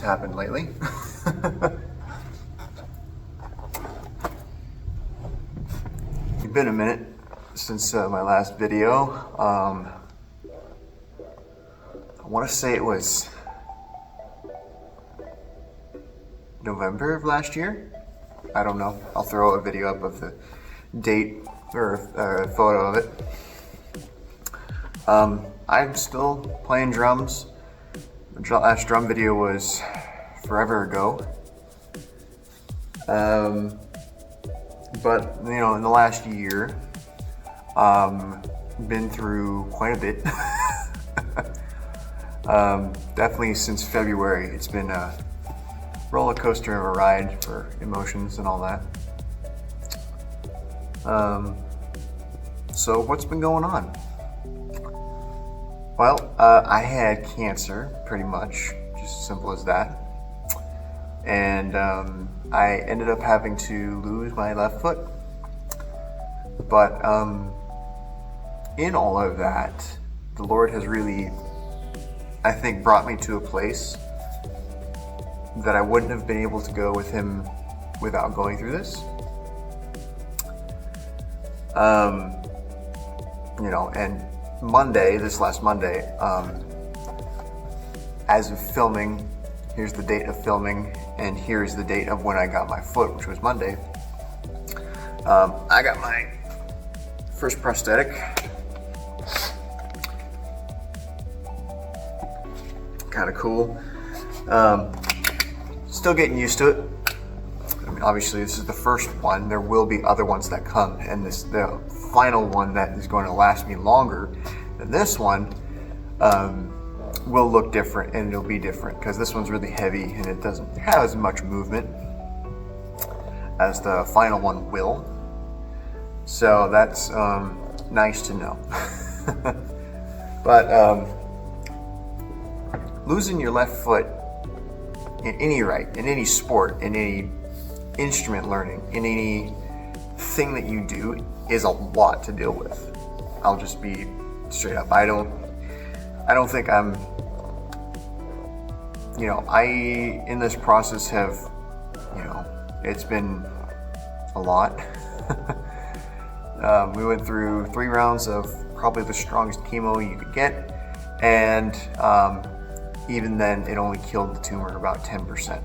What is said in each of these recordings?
happened lately. It's been a minute since my last video. I want to say it was November of last year. I don't know. I'll throw a video up of the date or a photo of it. I'm still playing drums. The last drum video was forever ago. But you know, in the last year, been through quite a bit. Definitely since February, it's been a roller coaster of a ride for emotions and all that. So what's been going on? Well, I had cancer, pretty much, just as simple as that. And I ended up having to lose my left foot. But in all of that, the Lord has really, I think, brought me to a place that I wouldn't have been able to go with Him without going through this. You know, and this last Monday, as of filming, here's the date of filming, and here's the date of when I got my foot, which was Monday. I got my first prosthetic. Kind of cool. Still getting used to it. I mean, obviously this is the first one. There will be other ones that come, and the final one that is going to last me longer than this one will look different, and it'll be different because this one's really heavy and it doesn't have as much movement as the final one will. So that's nice to know. But losing your left foot in any sport, in any instrument learning, in any thing that you do is a lot to deal with. I'll just be straight up. I don't think I'm, you know, in this process have, you know, it's been a lot. We went through 3 rounds of probably the strongest chemo you could get, and even then it only killed the tumor about 10%.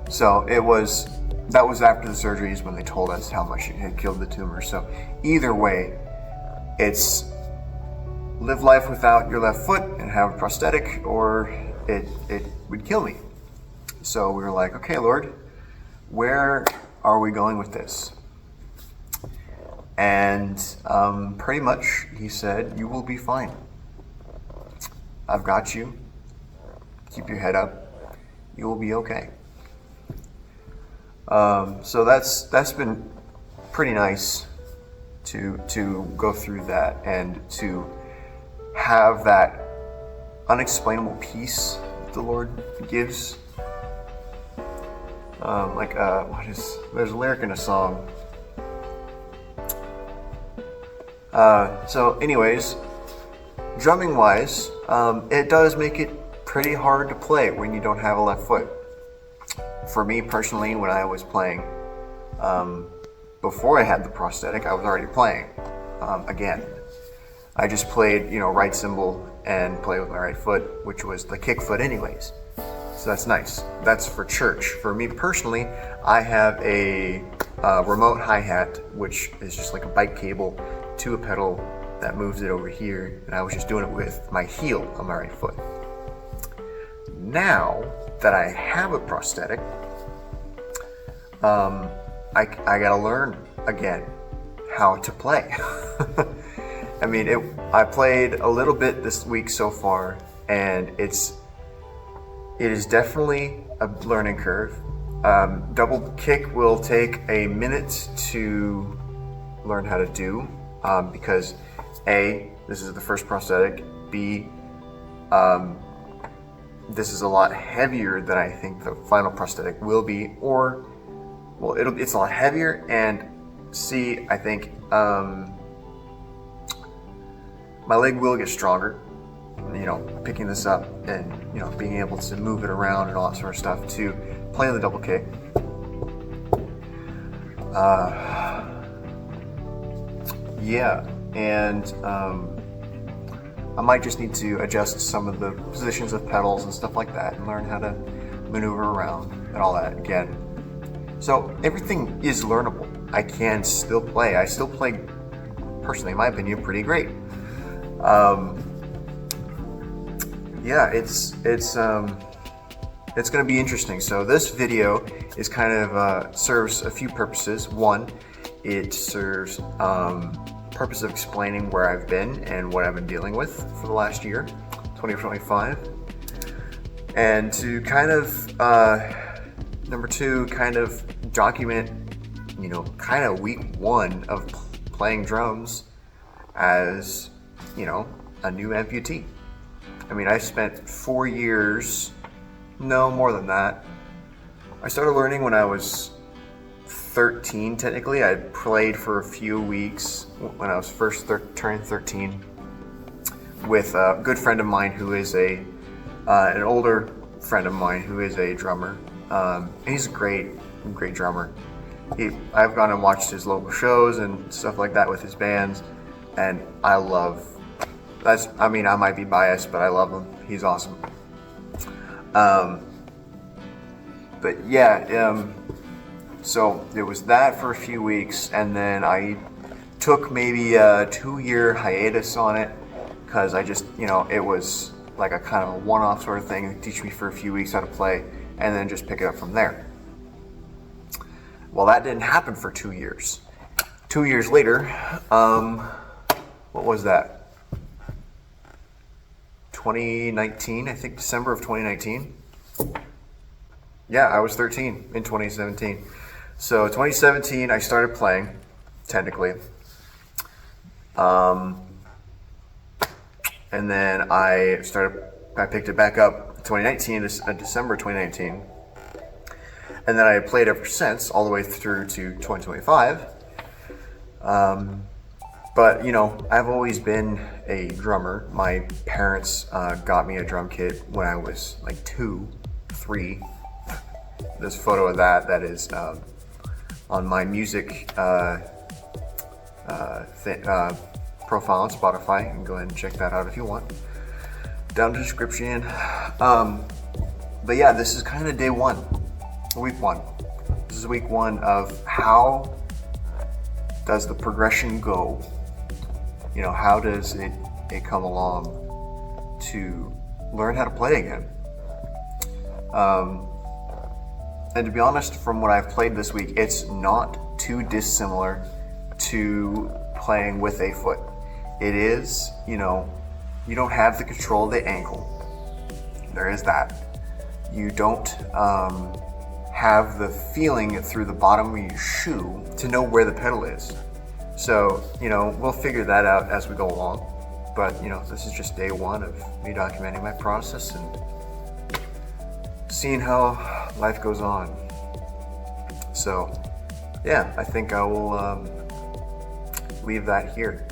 So that was after the surgeries when they told us how much it had killed the tumor. So either way, it's live life without your left foot and have a prosthetic, or it would kill me. So we were like, okay, Lord, where are we going with this? And pretty much He said, you will be fine. I've got you. Keep your head up. You will be okay. So that's been pretty nice to go through that and to have that unexplainable peace the Lord gives. There's a lyric in a song. So anyways, drumming wise, it does make it pretty hard to play when you don't have a left foot. For me personally, when I was playing, before I had the prosthetic, I was already playing. Again, I just played, you know, right cymbal and play with my right foot, which was the kick foot anyways. So that's nice. That's for church. For me personally, I have a remote hi-hat, which is just like a bike cable to a pedal that moves it over here, and I was just doing it with my heel on my right foot. Now that I have a prosthetic, I gotta learn again how to play. I mean, I played a little bit this week so far, and it is definitely a learning curve. Double kick will take a minute to learn how to do, because A, this is the first prosthetic, B, this is a lot heavier than I think the final prosthetic will be, or, well, it's a lot heavier, and C, I think my leg will get stronger, you know, picking this up and, you know, being able to move it around and all that sort of stuff to play the double kick. Yeah, and I might just need to adjust some of the positions of pedals and stuff like that and learn how to maneuver around and all that again. So everything is learnable. I can still play. I still play, personally, in my opinion, pretty great. Yeah, it's going to be interesting. So this video is kind of serves a few purposes. One, it serves purpose of explaining where I've been and what I've been dealing with for the last year, 2025, and to kind of number two, kind of document, you know, kind of week one of playing drums as, you know, a new amputee. I mean, I spent 4 years, no more than that. I started learning when I was 13, technically. I played for a few weeks when I was first turning 13 with a good friend of mine who is an older friend of mine who is a drummer. He's a great drummer. I've gone and watched his local shows and stuff like that with his bands, and I might be biased, but I love him. He's awesome. But yeah, so it was that for a few weeks, and then I took maybe a 2-year hiatus on it because I just, you know, it was like a kind of a one-off sort of thing, teach me for a few weeks how to play, and then just pick it up from there. Well, that didn't happen for 2 years. 2 years later, what was that? 2019, I think December of 2019. Yeah, I was 13 in 2017. So 2017, I started playing, technically. And then I picked it back up 2019, December 2019. And then I played ever since, all the way through to 2025. But, you know, I've always been a drummer. My parents got me a drum kit when I was like 2, 3. There's a photo of that is on my music profile on Spotify. You can go ahead and check that out if you want. Down in the description. But yeah, this is kind of day one, week one. This is week one of how does the progression go? You know, how does it come along to learn how to play again? And to be honest, from what I've played this week, it's not too dissimilar to playing with a foot. It is, you know, you don't have the control of the ankle. There is that. You don't have the feeling through the bottom of your shoe to know where the pedal is. So, you know, we'll figure that out as we go along. But, you know, this is just day one of me documenting my process and seeing how life goes on. So, yeah, I think I will leave that here.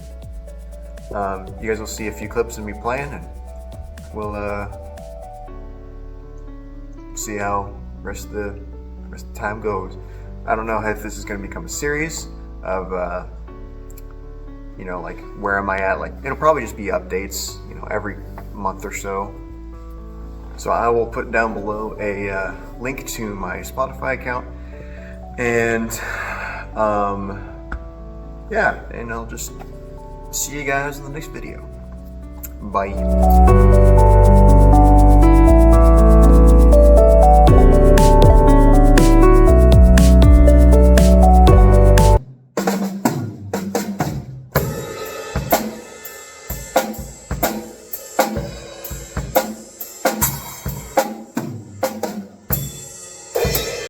You guys will see a few clips of me playing, and we'll see how the rest of the time goes. I don't know if this is going to become a series of, you know, like, where am I at? Like, it'll probably just be updates, you know, every month or so. So I will put down below a link to my Spotify account, and yeah, and I'll just see you guys in the next video. Bye.